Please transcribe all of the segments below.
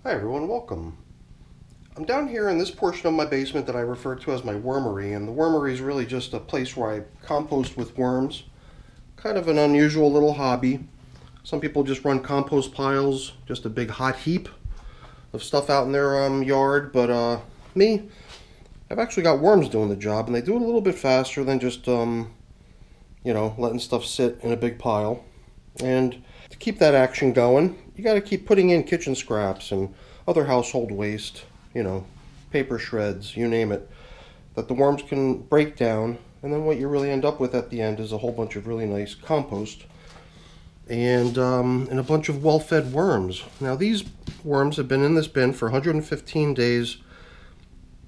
Hi everyone, welcome. I'm down here in this portion of my basement that I refer to as my wormery, and the wormery is really just a place where I compost with worms. Kind of an unusual little hobby. Some people just run compost piles, just a big hot heap of stuff out in their yard, but me, I've actually got worms doing the job, and they do it a little bit faster than just, letting stuff sit in a big pile. And to keep that action going, you got to keep putting in kitchen scraps and other household waste, paper shreds, you name it, that the worms can break down. And then what you really end up with at the end is a whole bunch of really nice compost and a bunch of well-fed worms. Now these worms have been in this bin for 115 days,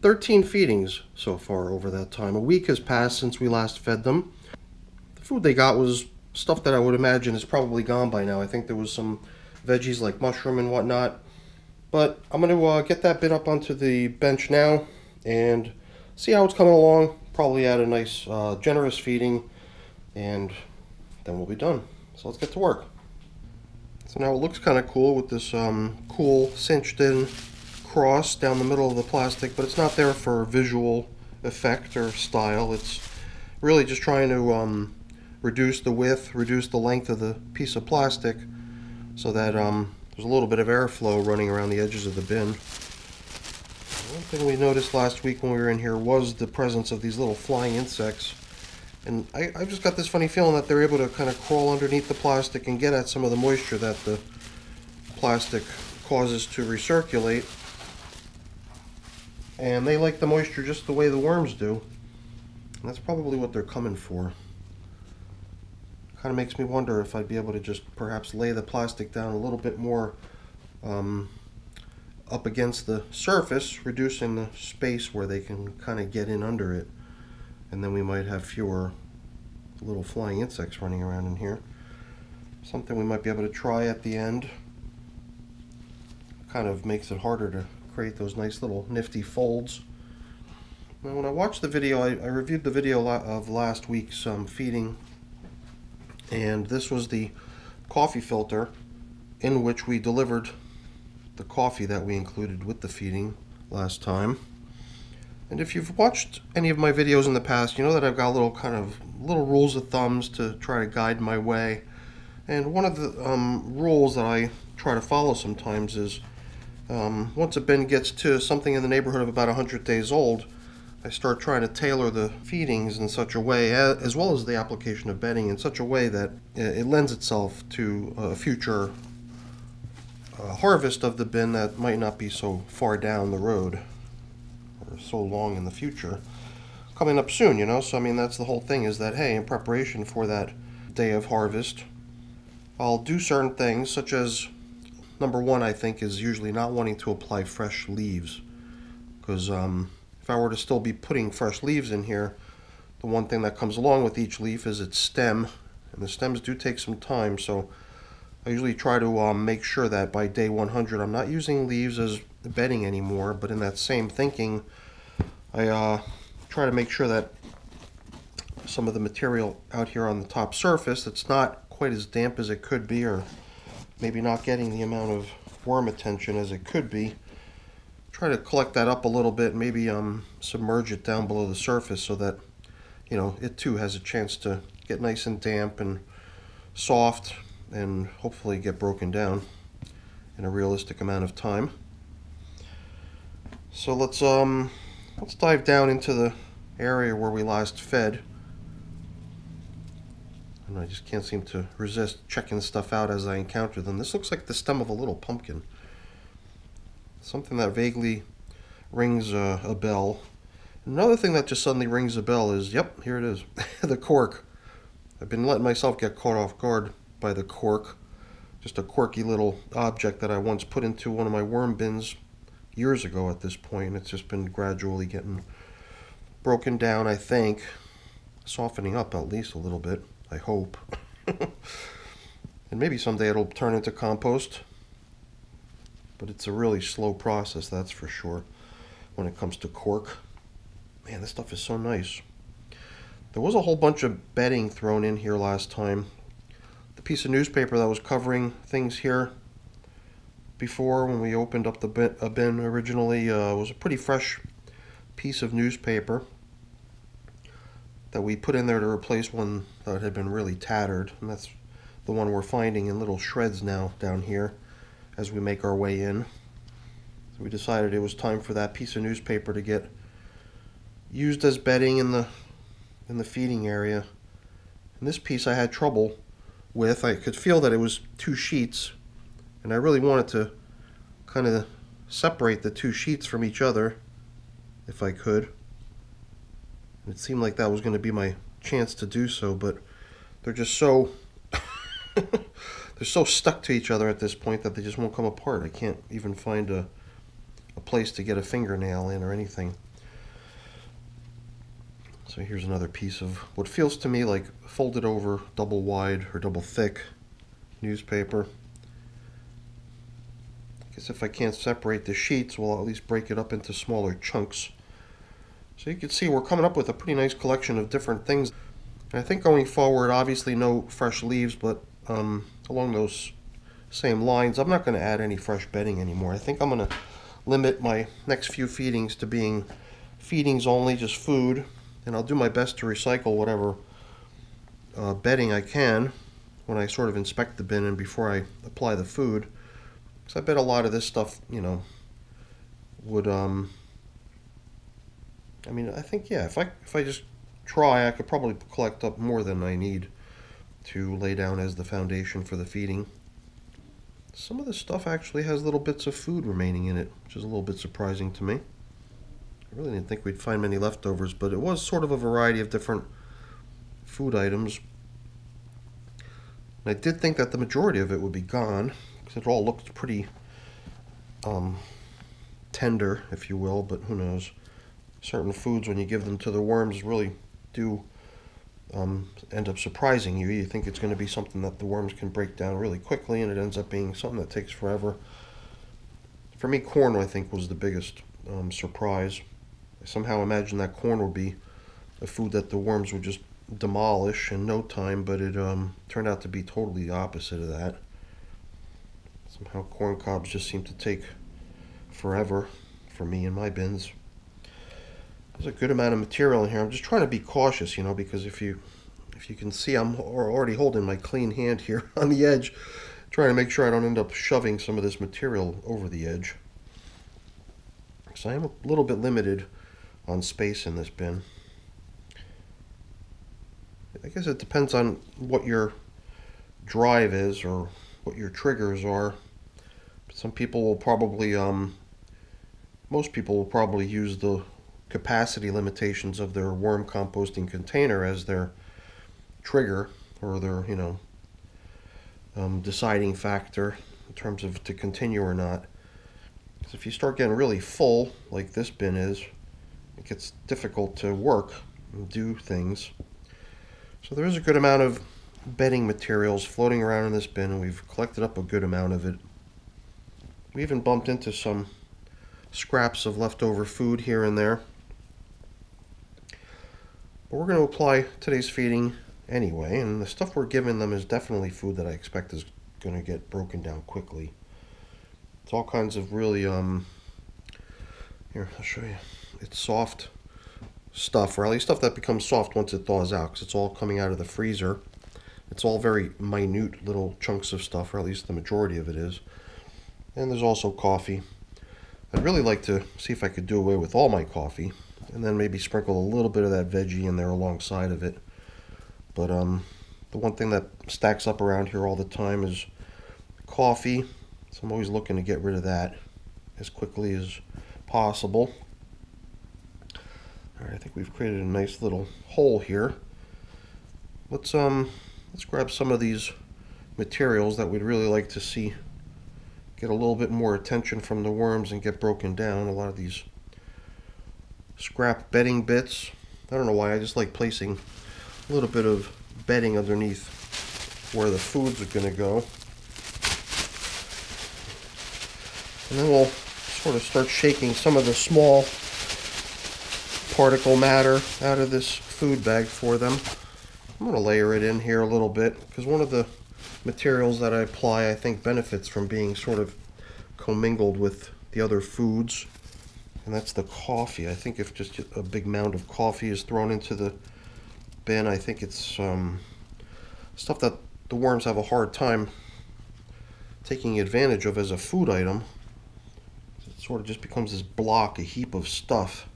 13 feedings so far over that time. A week has passed since we last fed them. The food they got was stuff that I would imagine is probably gone by now. I think there was some veggies like mushroom and whatnot. But I'm going to get that bin up onto the bench now and see how it's coming along. Probably add a nice generous feeding, and then we'll be done. So let's get to work. So now it looks kind of cool with this cool cinched in cross down the middle of the plastic, but it's not there for visual effect or style. It's really just trying to reduce the width, reduce the length of the piece of plastic so that there's a little bit of airflow running around the edges of the bin. One thing we noticed last week when we were in here was the presence of these little flying insects. And I've just got this funny feeling that they're able to kind of crawl underneath the plastic and get at some of the moisture that the plastic causes to recirculate. And they like the moisture just the way the worms do. And that's probably what they're coming for. Kind of makes me wonder if I'd be able to just perhaps lay the plastic down a little bit more up against the surface, reducing the space where they can kind of get in under it. And then we might have fewer little flying insects running around in here. Something we might be able to try at the end. Kind of makes it harder to create those nice little nifty folds. Now when I watched the video, I reviewed the video of last week's feeding, and this was the coffee filter in which we delivered the coffee that we included with the feeding last time. And if you've watched any of my videos in the past, you know that I've got little rules of thumbs to try to guide my way. And one of the rules that I try to follow sometimes is once a bin gets to something in the neighborhood of about 100 days old, I start trying to tailor the feedings in such a way, as well as the application of bedding, in such a way that it lends itself to a future harvest of the bin that might not be so far down the road or so long in the future. Coming up soon, so I mean that's the whole thing, is that hey, in preparation for that day of harvest, I'll do certain things, such as number one, I think, is usually not wanting to apply fresh leaves, because if I were to still be putting fresh leaves in here, the one thing that comes along with each leaf is its stem, and the stems do take some time. So I usually try to make sure that by day 100 I'm not using leaves as bedding anymore, but in that same thinking, I try to make sure that some of the material out here on the top surface that's not quite as damp as it could be, or maybe not getting the amount of worm attention as it could be, try to collect that up a little bit, maybe submerge it down below the surface so that it too has a chance to get nice and damp and soft and hopefully get broken down in a realistic amount of time. So let's dive down into the area where we last fed. And I just can't seem to resist checking stuff out as I encounter them. This looks like the stem of a little pumpkin. Something that vaguely rings a bell. Another thing that just suddenly rings a bell is, yep, here it is, the cork. I've been letting myself get caught off guard by the cork. Just a quirky little object that I once put into one of my worm bins years ago at this point. It's just been gradually getting broken down, I think. Softening up at least a little bit, I hope. And maybe someday it'll turn into compost. But it's a really slow process, that's for sure, when it comes to cork. Man, this stuff is so nice. There was a whole bunch of bedding thrown in here last time. The piece of newspaper that was covering things here before when we opened up the bin originally was a pretty fresh piece of newspaper that we put in there to replace one that had been really tattered, and that's the one we're finding in little shreds now down here as we make our way in. So we decided it was time for that piece of newspaper to get used as bedding in the feeding area. And this piece I had trouble with. I could feel that it was two sheets, and I really wanted to kind of separate the two sheets from each other if I could. It seemed like that was going to be my chance to do so, but they're just so they're so stuck to each other at this point that they just won't come apart. I can't even find a place to get a fingernail in or anything. So here's another piece of what feels to me like folded over double wide or double thick newspaper. I guess if I can't separate the sheets, we'll at least break it up into smaller chunks. So you can see we're coming up with a pretty nice collection of different things. And I think going forward, obviously no fresh leaves, but along those same lines, I'm not going to add any fresh bedding anymore. I think I'm going to limit my next few feedings to being feedings only, just food. And I'll do my best to recycle whatever bedding I can when I sort of inspect the bin and before I apply the food. Because I bet a lot of this stuff, you know, would, I mean, I think, yeah, if I just try, I could probably collect up more than I need to lay down as the foundation for the feeding. Some of the stuff actually has little bits of food remaining in it, which is a little bit surprising to me. I really didn't think we'd find many leftovers, but it was sort of a variety of different food items. And I did think that the majority of it would be gone, because it all looked pretty tender, if you will, but who knows. Certain foods, when you give them to the worms, really do end up surprising you. You think it's going to be something that the worms can break down really quickly, and it ends up being something that takes forever. For me, corn, I think, was the biggest surprise. I somehow imagined that corn would be a food that the worms would just demolish in no time, but it turned out to be totally the opposite of that. Somehow corn cobs just seem to take forever for me in my bins. There's a good amount of material in here. I'm just trying to be cautious, you know, because if you can see, I'm already holding my clean hand here on the edge, trying to make sure I don't end up shoving some of this material over the edge. So I am a little bit limited on space in this bin. I guess it depends on what your drive is or what your triggers are. Some people will probably, most people will probably use the capacity limitations of their worm composting container as their trigger or their, you know, deciding factor in terms of to continue or not. Because if you start getting really full, like this bin is, it gets difficult to work and do things. So there is a good amount of bedding materials floating around in this bin, and we've collected up a good amount of it. We even bumped into some scraps of leftover food here and there. But we're going to apply today's feeding anyway, and the stuff we're giving them is definitely food that I expect is going to get broken down quickly. It's all kinds of really, here, I'll show you. It's soft stuff, or at least stuff that becomes soft once it thaws out, because it's all coming out of the freezer. It's all very minute little chunks of stuff, or at least the majority of it is. And there's also coffee. I'd really like to see if I could do away with all my coffee, and then maybe sprinkle a little bit of that veggie in there alongside of it. But the one thing that stacks up around here all the time is coffee, so I'm always looking to get rid of that as quickly as possible. Alright, I think we've created a nice little hole here. Let's grab some of these materials that we'd really like to see get a little bit more attention from the worms and get broken down. A lot of these scrap bedding bits. I don't know why, I just like placing a little bit of bedding underneath where the foods are going to go. And then we'll sort of start shaking some of the small particle matter out of this food bag for them. I'm going to layer it in here a little bit, because one of the materials that I apply, I think, benefits from being sort of commingled with the other foods. And that's the coffee. I think if just a big mound of coffee is thrown into the bin, I think it's stuff that the worms have a hard time taking advantage of as a food item. It sort of just becomes this block, a heap of stuff.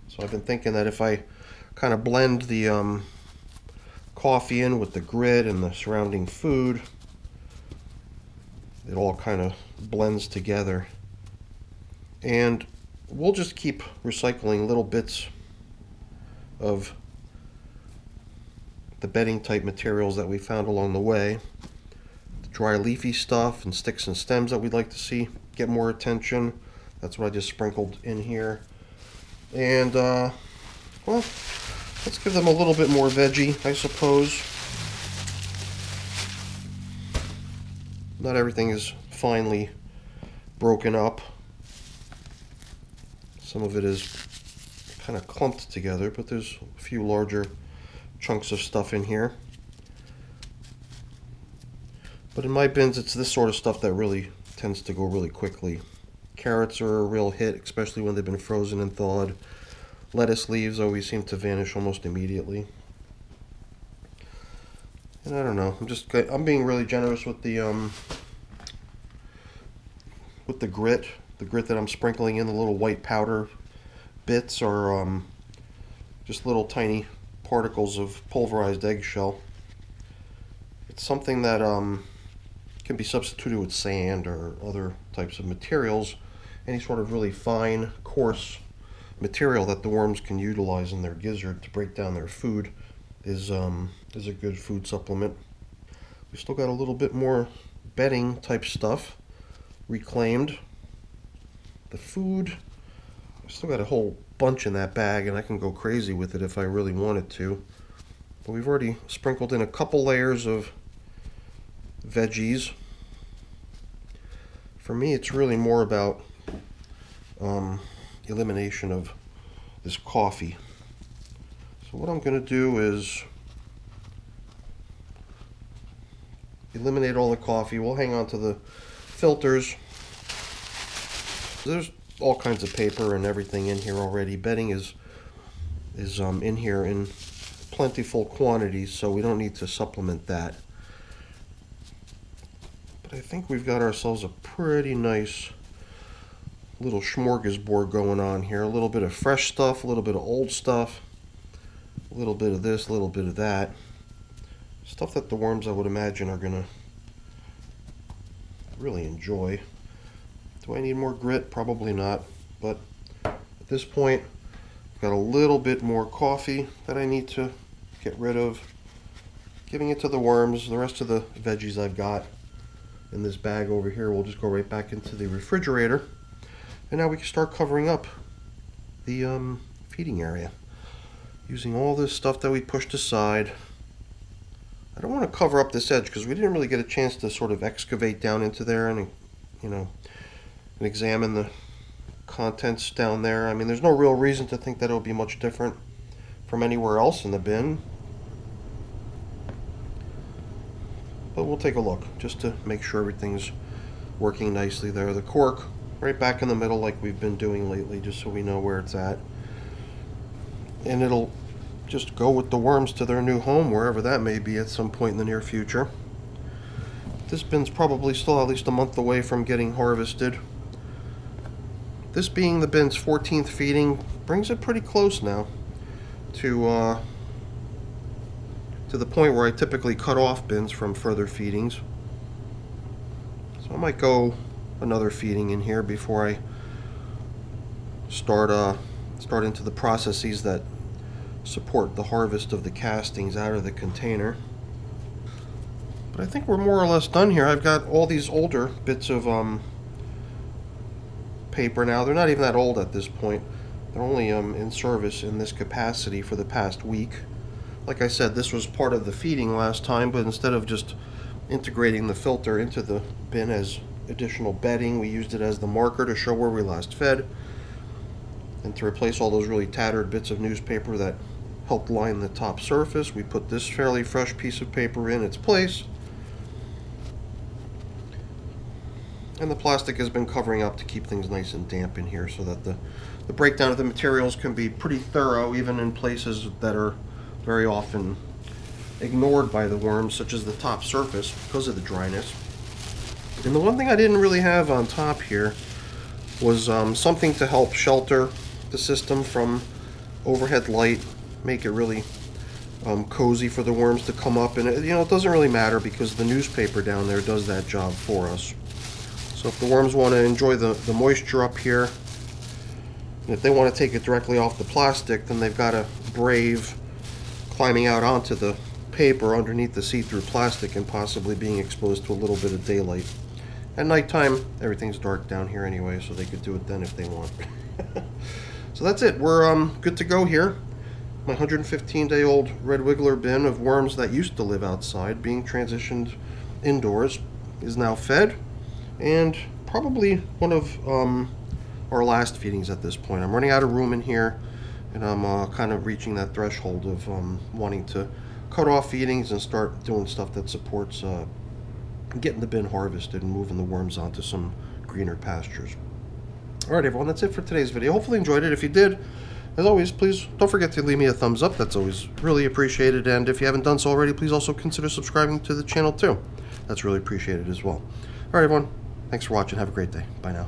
So I've been thinking that if I kind of blend the coffee in with the grit and the surrounding food, it all kind of blends together. And we'll just keep recycling little bits of the bedding type materials that we found along the way. The dry leafy stuff and sticks and stems that we'd like to see get more attention. That's what I just sprinkled in here. And well, let's give them a little bit more veggie, I suppose. Not everything is finely broken up. Some of it is kind of clumped together, but there's a few larger chunks of stuff in here. But in my bins, it's this sort of stuff that really tends to go really quickly. Carrots are a real hit, especially when they've been frozen and thawed. Lettuce leaves always seem to vanish almost immediately. And I don't know, I'm being really generous with the grit. The grit that I'm sprinkling in, the little white powder bits, are just little tiny particles of pulverized eggshell. It's something that can be substituted with sand or other types of materials. Any sort of really fine, coarse material that the worms can utilize in their gizzard to break down their food is a good food supplement. We still got a little bit more bedding type stuff reclaimed. The food, I still got a whole bunch in that bag, and I can go crazy with it if I really wanted to. But we've already sprinkled in a couple layers of veggies. For me, it's really more about elimination of this coffee. So what I'm going to do is eliminate all the coffee. We'll hang on to the filters. There's all kinds of paper and everything in here already. Bedding is in here in plentiful quantities, so we don't need to supplement that. But I think we've got ourselves a pretty nice little smorgasbord going on here. A little bit of fresh stuff, a little bit of old stuff, a little bit of this, a little bit of that. Stuff that the worms, I would imagine, are gonna really enjoy. Do I need more grit? Probably not, but at this point I've got a little bit more coffee that I need to get rid of. Giving it to the worms. The rest of the veggies I've got in this bag over here will just go right back into the refrigerator. And now we can start covering up the feeding area using all this stuff that we pushed aside. I don't want to cover up this edge because we didn't really get a chance to sort of excavate down into there and, you know, and examine the contents down there. I mean, there's no real reason to think that it'll be much different from anywhere else in the bin. But we'll take a look just to make sure everything's working nicely there. The cork right back in the middle like we've been doing lately, just so we know where it's at. And it'll just go with the worms to their new home, wherever that may be at some point in the near future. This bin's probably still at least a month away from getting harvested. This being the bin's 14th feeding brings it pretty close now to the point where I typically cut off bins from further feedings. So I might go another feeding in here before I start into the processes that support the harvest of the castings out of the container. But I think we're more or less done here. I've got all these older bits of paper now. They're not even that old at this point. They're only in service in this capacity for the past week. Like I said, this was part of the feeding last time, but instead of just integrating the filter into the bin as additional bedding, we used it as the marker to show where we last fed, and to replace all those really tattered bits of newspaper that helped line the top surface. We put this fairly fresh piece of paper in its place. And the plastic has been covering up to keep things nice and damp in here so that the breakdown of the materials can be pretty thorough, even in places that are very often ignored by the worms, such as the top surface, because of the dryness. And the one thing I didn't really have on top here was something to help shelter the system from overhead light, make it really cozy for the worms to come up. And it doesn't really matter because the newspaper down there does that job for us. So if the worms want to enjoy the moisture up here, and if they want to take it directly off the plastic, then they've got to brave climbing out onto the paper underneath the see-through plastic and possibly being exposed to a little bit of daylight. At nighttime, everything's dark down here anyway, so they could do it then if they want. So that's it. We're good to go here. My 115-day-old red wiggler bin of worms that used to live outside, being transitioned indoors, is now fed, and probably one of our last feedings at this point. I'm running out of room in here, and I'm kind of reaching that threshold of wanting to cut off feedings and start doing stuff that supports getting the bin harvested and moving the worms onto some greener pastures. Alright everyone, that's it for today's video. Hopefully you enjoyed it. If you did, as always, please don't forget to leave me a thumbs up. That's always really appreciated. And if you haven't done so already, please also consider subscribing to the channel too. That's really appreciated as well. Alright everyone, thanks for watching. Have a great day. Bye now.